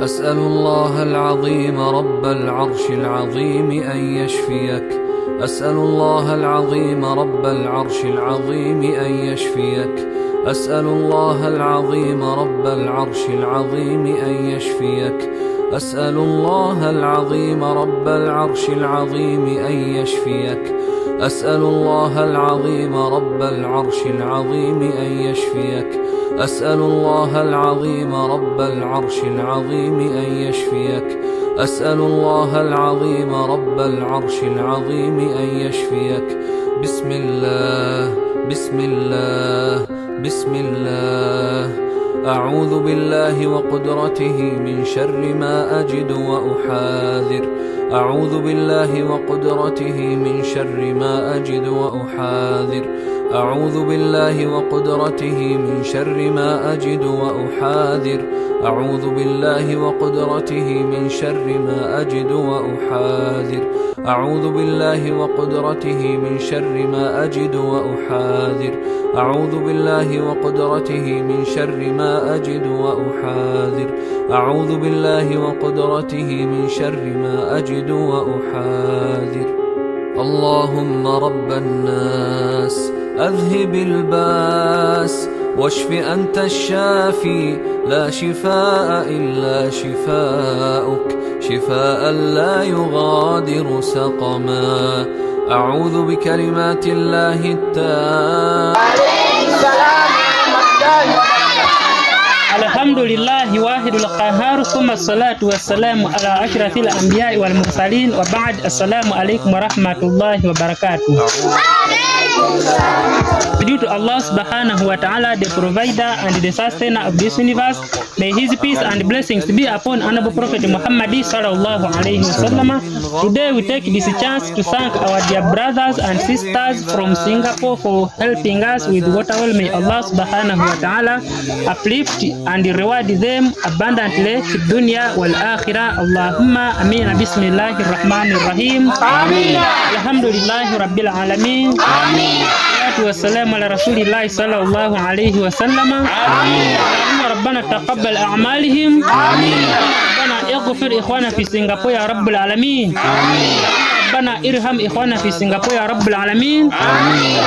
أسأل الله العظيم رب العرش العظيم أن يشفيك. أسأل الله العظيم رب العرش العظيم أن يشفيك. أسأل الله العظيم رب العرش العظيم أن يشفيك. أسأل الله العظيم رب العرش العظيم أن يشفيك. أسأل الله العظيم رب العرش العظيم أن يشفيك. أسأل الله العظيم رب العرش العظيم أن يشفيك. أسأل الله العظيم رب العرش العظيم أن يشفيك. بسم الله بسم الله بسم الله. أعوذ بالله وقدرته من شر ما أجد وأحاذر. أعوذ بالله وقدرته من شر ما أجد وأحاذر. أعوذ بالله وقدرته من شر ما أجد وأحاذر. أعوذ بالله وقدرته من شر ما أجد وأحاذر. أعوذ بالله وقدرته من شر ما أجد وأحاذر. أعوذ بالله وقدرته من شر ما أجد وأحاذر. أعوذ بالله وقدرته من شر ما أجد وأحاذر. اللهم رب الناس أذهب الباس واشف أنت الشافي لا شفاء إلا شفاؤك شفاء لا يغادر سقما. أعوذ بكلمات الله التامة. Alhamdulillahi wahidul qahhar, thumma salatu wassalamu ala ashrafil anbiya'i wal mursalin wa ba'd. Assalamu alaikum warahmatullahi wabarakatuh. Due to Allah subhanahu wa ta'ala, the provider and the sustainer of this universe, may his peace and blessings be upon honorable Prophet Muhammad sallallahu alaihi wasallam. Today we take this chance to thank our dear brothers and sisters from Singapore for helping us with whatever. May Allah subhanahu wa ta'ala uplift and reward them abundantly fi dunya wal akhirah. Allahumma amin. Bismillahirrahmanirrahim. Amin. Alhamdulillahi rabbil alamin. Amin. Salatu wassalamu ala rasulillahi sallallahu alaihi wasallam. Amin. Rabbana taqabbal a'malihim. Amin. Rabbana ighfir ikhwana fi Singapore ya rabbul alamin. Amin. Rabbana irham ikhwana fi Singapore ya rabbul alamin. Amin.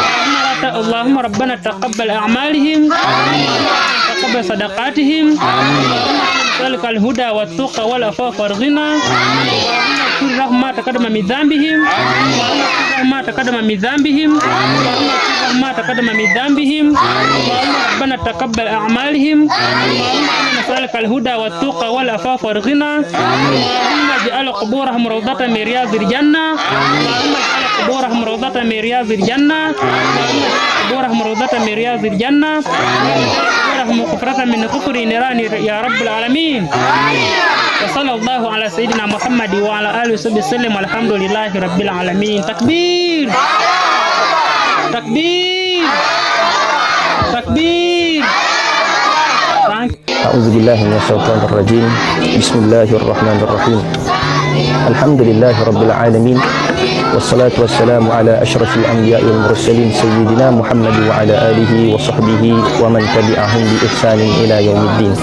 Allahumma rabbana taqabbal a'malihim. Amin. Taqabbal sadaqatihim. Amin. Salikal huda wa tuqa wal afaf wal ghina. Amin. Ma taqaddama min dhanbihim. Amin. Ma taqaddama min dhanbihim. Amin. Ma taqaddama min dhanbihim. Rabbana taqabbal a'malihim. Amin. Salikal huda wa tuqa wal afaf wal ghina. Amin. Ja'al quburahum rawdatan min riyadil jannah. Amin. Quburahum rawdatan min riyadil jannah. Quburahum rawdatan min riyadil jannah. Quburahum kufratan min kufri nirani ya rabbal alamin. Wa sallallahu ala sayyidina Muhammad wa ala alihi wasallam. Alhamdulillahi rabbil alamin. Takbir. Takbir. Takbir. A'udzu billahi minasyaitonir rajim. Bismillahirrahmanirrahim. Alhamdulillahi rabbil alamin. Wassalatu wassalamu ala asyrafil anbiya'i wal mursalin sayyidina Muhammad wa ala alihi wa sahbihi wa man tabi'ahum bi ihsanin ila yaumiddin.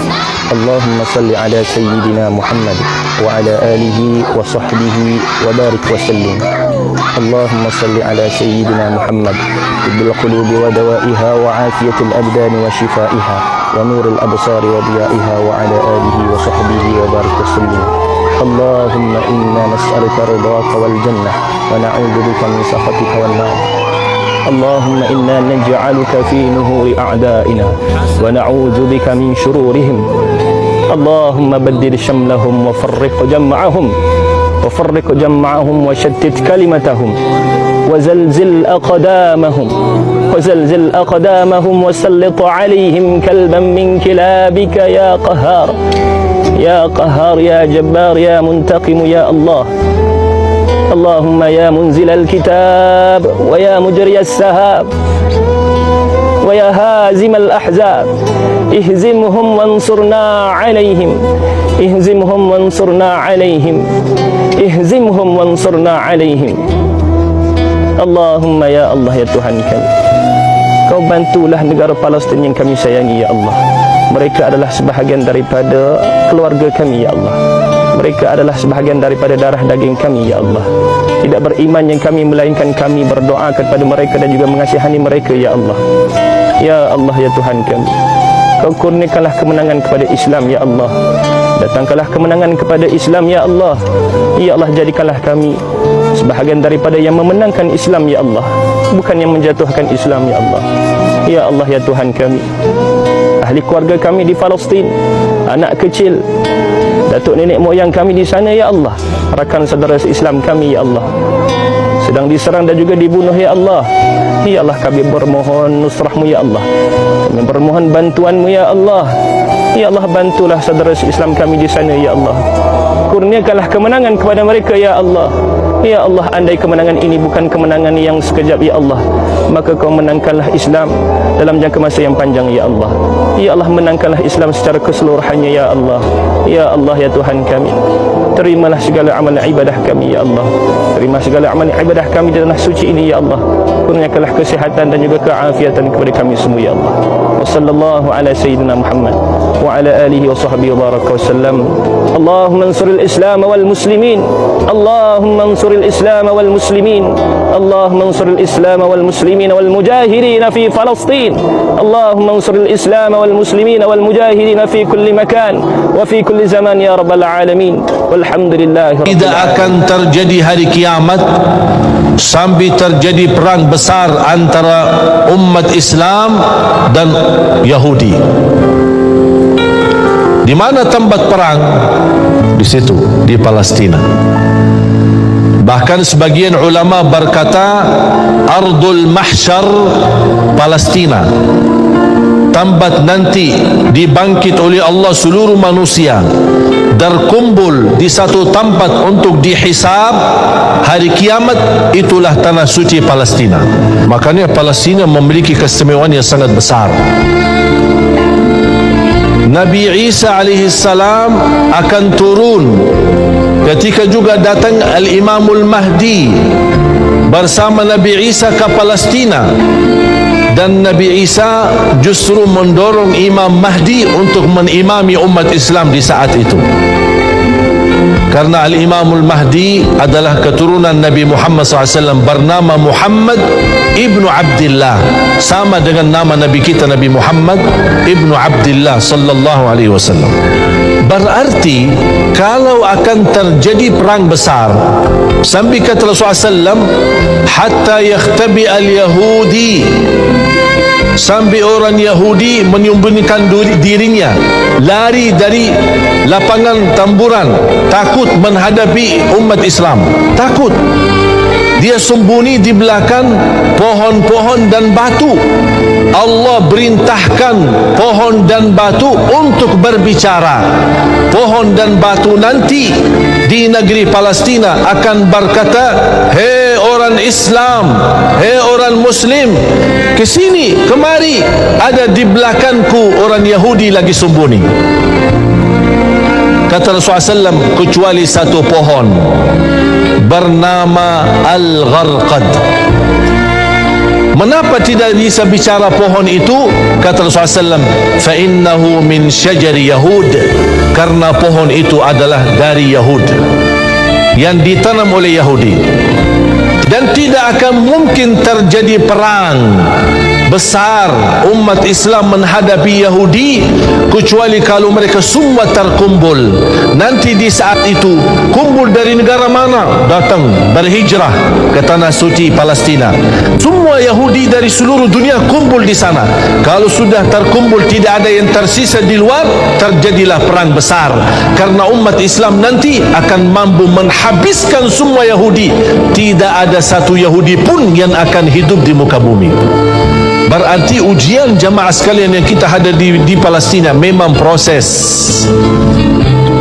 Allahumma salli ala sayyidina Muhammad wa ala alihi wa sahbihi wa barik wa sallim. Allahumma salli ala sayyidina Muhammad bil qulubi wa dawaiha wa afiyatil abdani wa shifaiha wa nuril absari wa diyaiha wa ala alihi wa sahbihi wa barik wa sallim. Allahumma inna nas'aluka ridhaka wal jannah wa na'udzu bika min sakhatika wan nar. Allahumma inna naj'aluka fi nuhuri a'da'ina wa na'udzu bika min shururihim. Allahumma baddil shamlahum wa farriq jam'ahum wa shattit kalimatahum wa zalzil aqdamahum wa sallit 'alayhim kalban min kilabika ya qahhar. Ya Qahhar, Ya Jabbar, Ya Muntakim, Ya Allah. Allahumma ya munzil al-kitab wa ya mujri as-sahab wa ya hazim al-ahzab, ihzimhum wansurna alaihim, ihzimhum wansurna alaihim, ihzimhum wansurna alaihim. Allahumma ya Allah, ya Tuhan kami, Kau bantulah negara Palestin yang kami sayangi, ya Allah. Mereka adalah sebahagian daripada keluarga kami, ya Allah. Mereka adalah sebahagian daripada darah daging kami, ya Allah. Tidak beriman yang kami, melainkan kami berdoa kepada mereka dan juga mengasihani mereka, ya Allah. Ya Allah, ya Tuhan kami, Kau kurniakanlah kemenangan kepada Islam, ya Allah. Datangkanlah kemenangan kepada Islam, ya Allah. Ya Allah, jadikanlah kami sebahagian daripada yang memenangkan Islam, ya Allah, bukan yang menjatuhkan Islam, ya Allah. Ya Allah, ya Tuhan kami, ahli keluarga kami di Palestin, anak kecil, datuk nenek moyang kami di sana, ya Allah, rakan saudara Islam kami, ya Allah, sedang diserang dan juga dibunuh, ya Allah. Ya Allah, kami bermohon nusrahmu, ya Allah. Kami bermohon bantuanmu, ya Allah. Ya Allah, bantulah saudara Islam kami di sana, ya Allah. Kurniakanlah kemenangan kepada mereka, ya Allah. Ya Allah, andai kemenangan ini bukan kemenangan yang sekejap, ya Allah, maka Kau menangkanlah Islam dalam jangka masa yang panjang, ya Allah. Ya Allah, menangkanlah Islam secara keseluruhannya, ya Allah. Ya Allah, ya Tuhan kami, terimalah segala amal ibadah kami, ya Allah. Terima segala amal ibadah kami di tanah suci ini, ya Allah. Kurniakanlah kesihatan dan juga keafiatan kepada kami semua, ya Allah. Wa sallallahu ala sayyidina Muhammad wa ala alihi wa sahbihi wa baraka wa sallam. Allahumma ansuril Islam wal muslimin. Allahumma ansuril Islam wal muslimin. Allahumma ansuril Islam wal muslimin wal mujahidin fi Palestin. Allahumma ansuril Islam wal muslimin wal mujahidin fi kulli makan wa fi kulli zaman, ya rabbal alamin. Walhamdulillah. Tidak akan terjadi hari kiamat sampai terjadi perang besar antara umat Islam dan Yahudi. Di mana tempat perang? Di situ, di Palestina. Bahkan sebagian ulama berkata Ardul Mahsyar Palestina, tempat nanti dibangkit oleh Allah seluruh manusia, berkumpul di satu tempat untuk dihisab hari kiamat. Itulah tanah suci Palestina. Makanya Palestina memiliki keistimewaan yang sangat besar. Nabi Isa alaihissalam akan turun ketika juga datang Al-Imamul Mahdi bersama Nabi Isa ke Palestina, dan Nabi Isa justru mendorong Imam Mahdi untuk menimami umat Islam di saat itu. Karena Al-Imamul Mahdi adalah keturunan Nabi Muhammad SAW, bernama Muhammad Ibnu Abdillah, sama dengan nama Nabi kita Nabi Muhammad Ibnu Abdillah sallallahu alaihi wasallam. Berarti kalau akan terjadi perang besar, sampai kata Rasulullah SAW, hatta yakhtabi al-Yahudi, sampai orang Yahudi menyembunyikan dirinya, lari dari lapangan tamburan, takut menghadapi umat Islam, takut. Dia sembunyi di belakang pohon-pohon dan batu. Allah perintahkan pohon dan batu untuk berbicara. Pohon dan batu nanti di negeri Palestina akan berkata, hei orang Islam, hei orang Muslim, ke sini, kemari, ada di belakangku orang Yahudi lagi sembunyi. Kata Rasulullah SAW, kecuali satu pohon bernama Al-Gharqad. Mengapa tidak bisa bicara pohon itu? Kata Rasulullah SAW, فَإِنَّهُ مِنْ شَجَرِ يَهُودِ, karena pohon itu adalah dari Yahud, yang ditanam oleh Yahudi. Dan tidak akan mungkin terjadi perang besar umat Islam menghadapi Yahudi kecuali kalau mereka semua terkumpul. Nanti di saat itu kumpul dari negara mana? Datang berhijrah ke tanah suci Palestina. Semua Yahudi dari seluruh dunia kumpul di sana. Kalau sudah terkumpul tidak ada yang tersisa di luar, terjadilah perang besar. Karena umat Islam nanti akan mampu menghabiskan semua Yahudi. Tidak ada satu Yahudi pun yang akan hidup di muka bumi. Berarti ujian jamaah sekalian yang kita ada di Palestina memang proses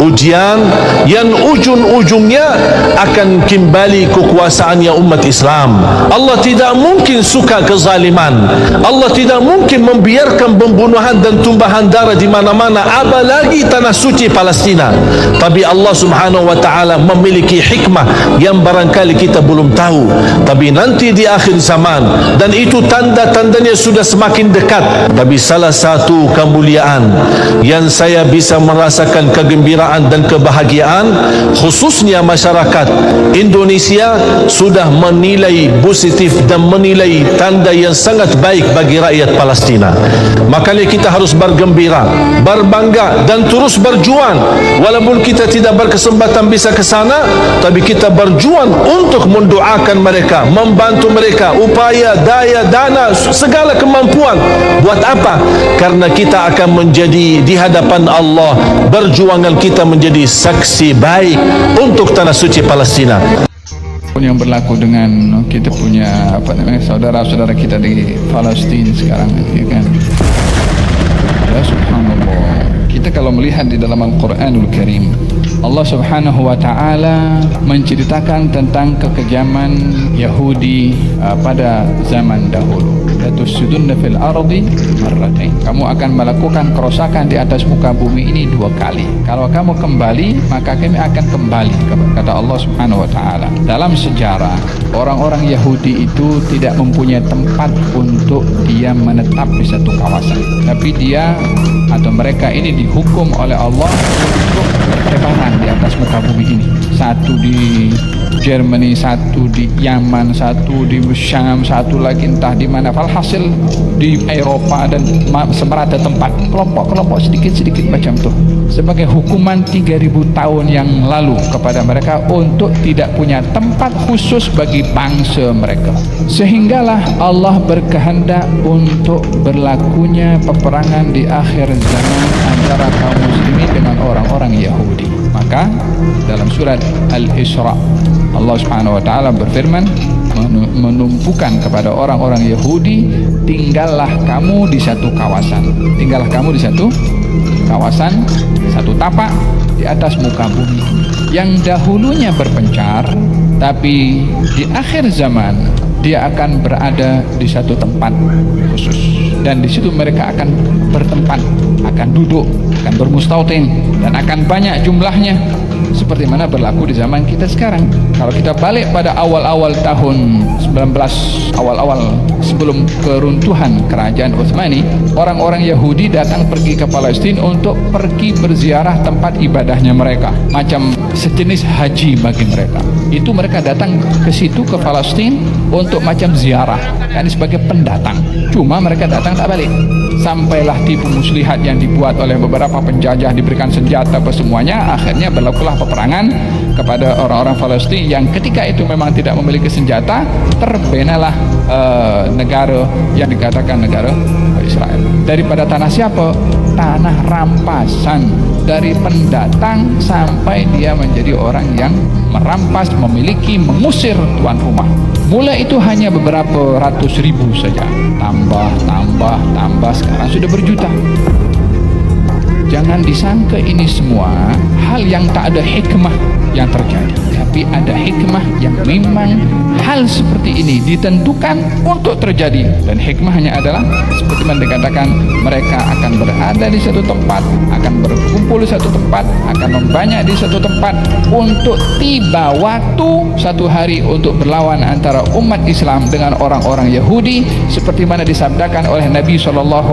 ujian yang ujung-ujungnya akan kembali kekuasaannya umat Islam. Allah tidak mungkin suka kezaliman. Allah tidak mungkin membiarkan pembunuhan dan tumpahan darah di mana-mana, apalagi tanah suci Palestina. Tapi Allah Subhanahu wa taala memiliki hikmah yang barangkali kita belum tahu. Tapi nanti di akhir zaman, dan itu tanda-tandanya sudah semakin dekat. Tapi salah satu kemuliaan yang saya bisa merasakan kegembiraan dan kebahagiaan, khususnya masyarakat Indonesia sudah menilai positif dan menilai tanda yang sangat baik bagi rakyat Palestina. Makanya kita harus bergembira, berbangga dan terus berjuang. Walaupun kita tidak berkesempatan bisa ke sana, tapi kita berjuang untuk mendoakan mereka, membantu mereka, upaya, daya, dana, segala kemampuan. Buat apa? Karena kita akan menjadi di hadapan Allah, berjuangan kita menjadi saksi baik untuk tanah suci Palestina. Yang berlaku dengan kita punya saudara-saudara kita di Palestina sekarang ini kan. Ya subhanallah. Kita kalau melihat di dalam Al-Quranul Karim, Allah subhanahu wa ta'ala menceritakan tentang kekejaman Yahudi pada zaman dahulu. Latusudunna fil ardi marratain. Kamu akan melakukan kerosakan di atas muka bumi ini 2 kali. Kalau kamu kembali, maka kami akan kembali, kata Allah subhanahu wa ta'ala. Dalam sejarah, orang-orang Yahudi itu tidak mempunyai tempat untuk dia menetap di satu kawasan, tapi dia atau mereka ini dihukum oleh Allah untuk bertebaran di atas muka bumi ini. Satu di Germany, satu di Yaman, satu di Syam, satu lagi entah di mana. Falhasil di Eropa dan semerata tempat, kelompok-kelompok sedikit-sedikit macam tuh, sebagai hukuman 3000 tahun yang lalu kepada mereka untuk tidak punya tempat khusus bagi bangsa mereka. Sehinggalah Allah berkehendak untuk berlakunya peperangan di akhir zaman antara kaum muslimin dengan orang-orang Yahudi. Maka dalam surat Al-Isra, Allah subhanahu wa ta'ala berfirman, menumpukan kepada orang-orang Yahudi, tinggallah kamu di satu kawasan, tinggallah kamu di satu kawasan, satu tapak di atas muka bumi yang dahulunya berpencar, tapi di akhir zaman dia akan berada di satu tempat khusus, dan di situ mereka akan bertempat, akan duduk, akan bermustautin, dan akan banyak jumlahnya, seperti mana berlaku di zaman kita sekarang. Kalau kita balik pada awal-awal tahun 19, awal-awal sebelum keruntuhan kerajaan Utsmani, orang-orang Yahudi datang pergi ke Palestina untuk pergi berziarah tempat ibadahnya mereka, macam sejenis haji bagi mereka. Itu mereka datang ke situ, ke Palestina, untuk macam ziarah, yani sebagai pendatang. Cuma mereka datang tak balik. Sampailah tipu muslihat yang dibuat oleh beberapa penjajah, diberikan senjata apa semuanya. Akhirnya berlakulah peperangan kepada orang-orang Palestina yang ketika itu memang tidak memiliki senjata. Terbenalah negara yang dikatakan negara Israel. Daripada tanah siapa? Tanah rampasan dari pendatang sampai dia menjadi orang yang merampas, memiliki, mengusir tuan rumah. Mula itu hanya beberapa ratus ribu saja, tambah, sekarang sudah berjuta. Jangan disangka ini semua hal yang tak ada hikmah yang terjadi, tapi ada hikmah yang memang hal seperti ini ditentukan untuk terjadi. Dan hikmahnya adalah seperti yang dikatakan, mereka akan berada di satu tempat, akan berkumpul di satu tempat, akan membanyak di satu tempat, untuk tiba waktu satu hari untuk berlawan antara umat Islam dengan orang-orang Yahudi, seperti mana disabdakan oleh Nabi SAW,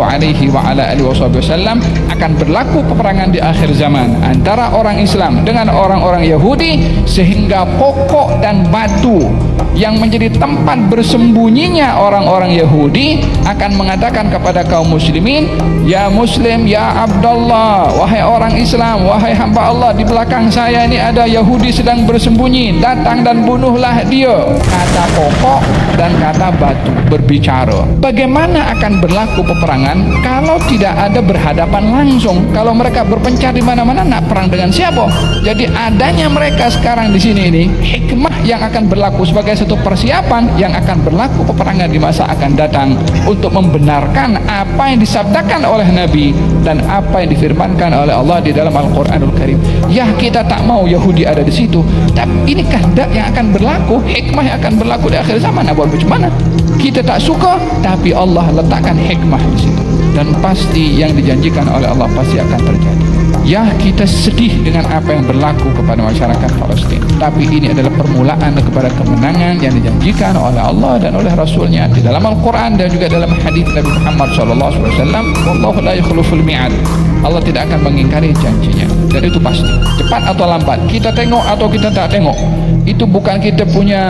akan berlaku peperangan di akhir zaman antara orang Islam dengan orang-orang Yahudi, sehingga pokok dan batu yang menjadi tempat bersembunyinya orang-orang Yahudi akan mengatakan kepada kaum muslimin, ya muslim, ya Abdullah, wahai orang Islam, wahai hamba Allah, di belakang saya ini ada Yahudi sedang bersembunyi, datang dan bunuhlah dia. Kata pokok dan kata batu berbicara. Bagaimana akan berlaku peperangan kalau tidak ada berhadapan langsung? Kalau mereka berpencar di mana-mana, nak perang dengan siapa? Jadi adanya mereka sekarang di sini ini hikmah yang akan berlaku sebagai satu persiapan yang akan berlaku peperangan di masa akan datang, untuk membenarkan apa yang disabdakan oleh Nabi dan apa yang difirmankan oleh Allah di dalam Al-Quranul Karim. Ya, kita tak mau Yahudi ada di situ, tapi ini kehendak yang akan berlaku, hikmah yang akan berlaku di akhir zaman. Nak buat bagaimana? Kita tak suka, tapi Allah letakkan hikmah di situ, dan pasti yang dijanjikan oleh Allah pasti akan terjadi. Ya, kita sedih dengan apa yang berlaku kepada masyarakat Palestina, tapi ini adalah permulaan kepada kemenangan yang dijanjikan oleh Allah dan oleh Rasulnya di dalam Al-Quran dan juga dalam hadis Nabi Muhammad SAW. Wallahu la yukhliful mi'ad. Allah tidak akan mengingkari janjinya, dan itu pasti. Cepat atau lambat, kita tengok atau kita tak tengok, itu bukan kita punya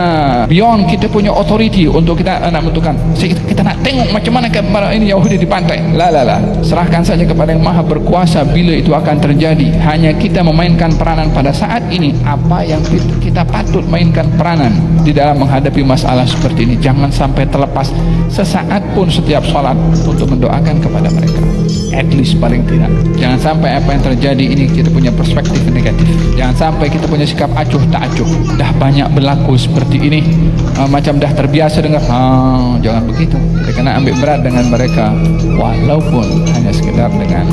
beyond kita punya authority untuk kita nak menentukan. Kita nak tengok macam mana ini Yahudi di pantai. La. Serahkan saja kepada yang Maha Berkuasa bila itu akan terjadi. Hanya kita memainkan peranan pada saat ini apa yang kita patut mainkan peranan di dalam menghadapi masalah seperti ini. Jangan sampai terlepas sesaat pun setiap salat untuk mendoakan kepada mereka. At least paling tidak. Jangan sampai apa yang terjadi ini kita punya perspektif negatif. Jangan sampai kita punya sikap acuh tak acuh. Dah banyak berlaku seperti ini, macam dah terbiasa dengar. Jangan begitu. Kita kena ambil berat dengan mereka, walaupun hanya sekedar dengan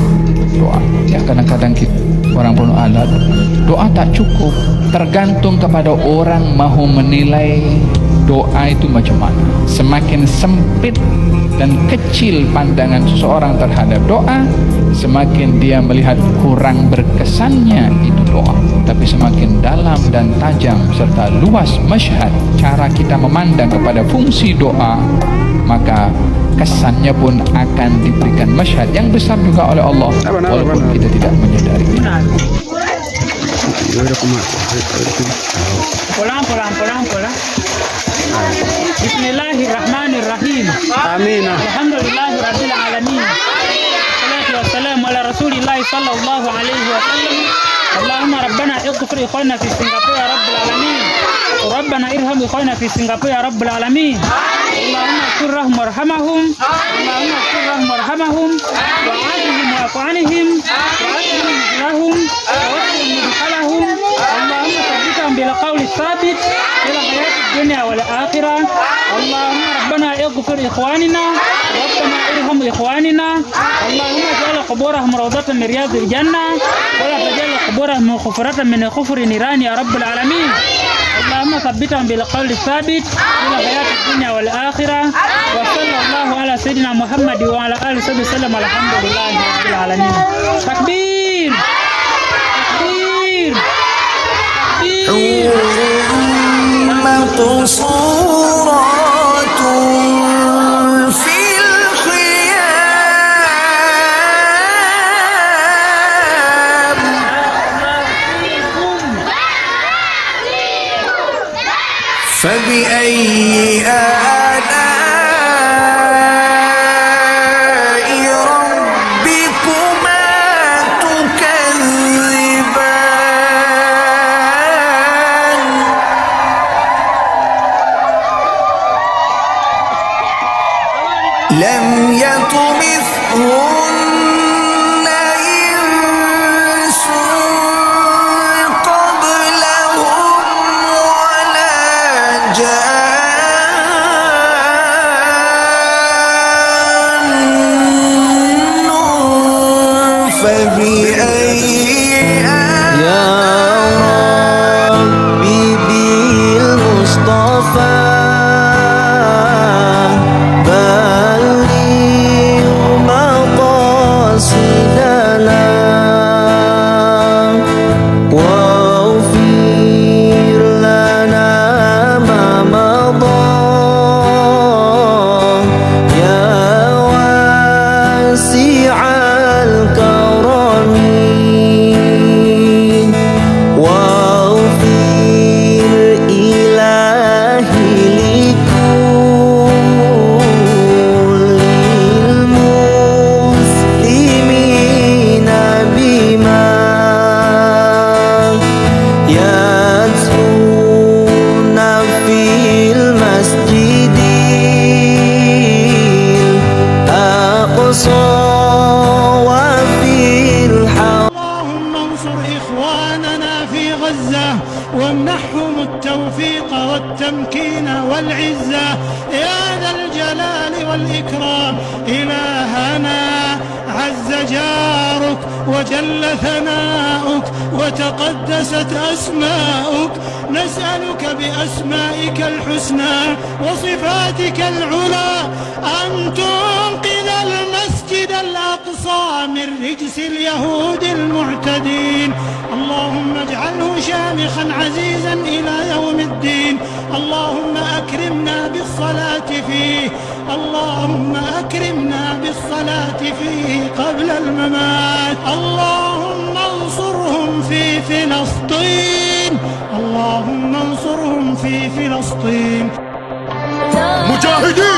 doa. Ya, kadang-kadang kita orang pun alat doa tak cukup. Tergantung kepada orang mahu menilai doa itu macam mana. Semakin sempit dan kecil pandangan seseorang terhadap doa, semakin dia melihat kurang berkesannya itu doa. Tapi semakin dalam dan tajam serta luas masyhad cara kita memandang kepada fungsi doa, maka kesannya pun akan diberikan masyhad yang besar juga oleh Allah, walaupun kita tidak menyadari itu. Pulang. Bismillahirrahmanirrahim. Amin. Alhamdulillahirabbil alamin. Wassalatu wassalamu ala Rasulillah sallallahu alaihi wasallam. Allahumma rabbana ighfir ikhwana fi Singapura ya rabbil alamin. Rabbana irham ikhwana fi Singapura ya rabbil alamin. Allahumma ighfirhum warhamhum. Allahumma ighfirhum warhamhum. Wa'afihim wa'fu anhum. Wa'afihim lahum. Wa'afihim mudkhalahum. Allahumma thabbitahum bil qawli thabit ila hayati dunya wal akhirah. Allahumma rabbana ighfir ikhwanina. Rabbana irham ikhwanina. Allahumma ij'al quburahum rawdatan min riyadil jannah wa la taj'al quburahum khufratan min khufri niran ya rabbil alamin. Allahumma thabbitahum bil qawli thabit ila hayati dunya wal akhirah. Wa sallallahu ala sayyidina Muhammad wa ala alihi wasallam. Alhamdulillahi rabbil alamin. Takbir. مقصورات في الخيام فبأي آلاء ربكما تكذبان لم يطمثهن إنس قبلهم ولا جان فبأي يا ربي بالمصطفى وامنحهم التوفيق والتمكين والعزة يا ذا الجلال والإكرام. إلهنا عز جارك وجل ثناؤك وتقدست أسماؤك، نسألك بأسمائك الحسنى وصفاتك العلى أن تنقذ المسجد الأقصى من رجس اليهود المعتدين. اللهم اجعله شامخا عزيزا إلى يوم الدين. اللهم أكرمنا بالصلاة فيه. اللهم أكرمنا بالصلاة فيه قبل الممات. اللهم انصرهم في فلسطين. اللهم انصرهم في فلسطين. مجاهدين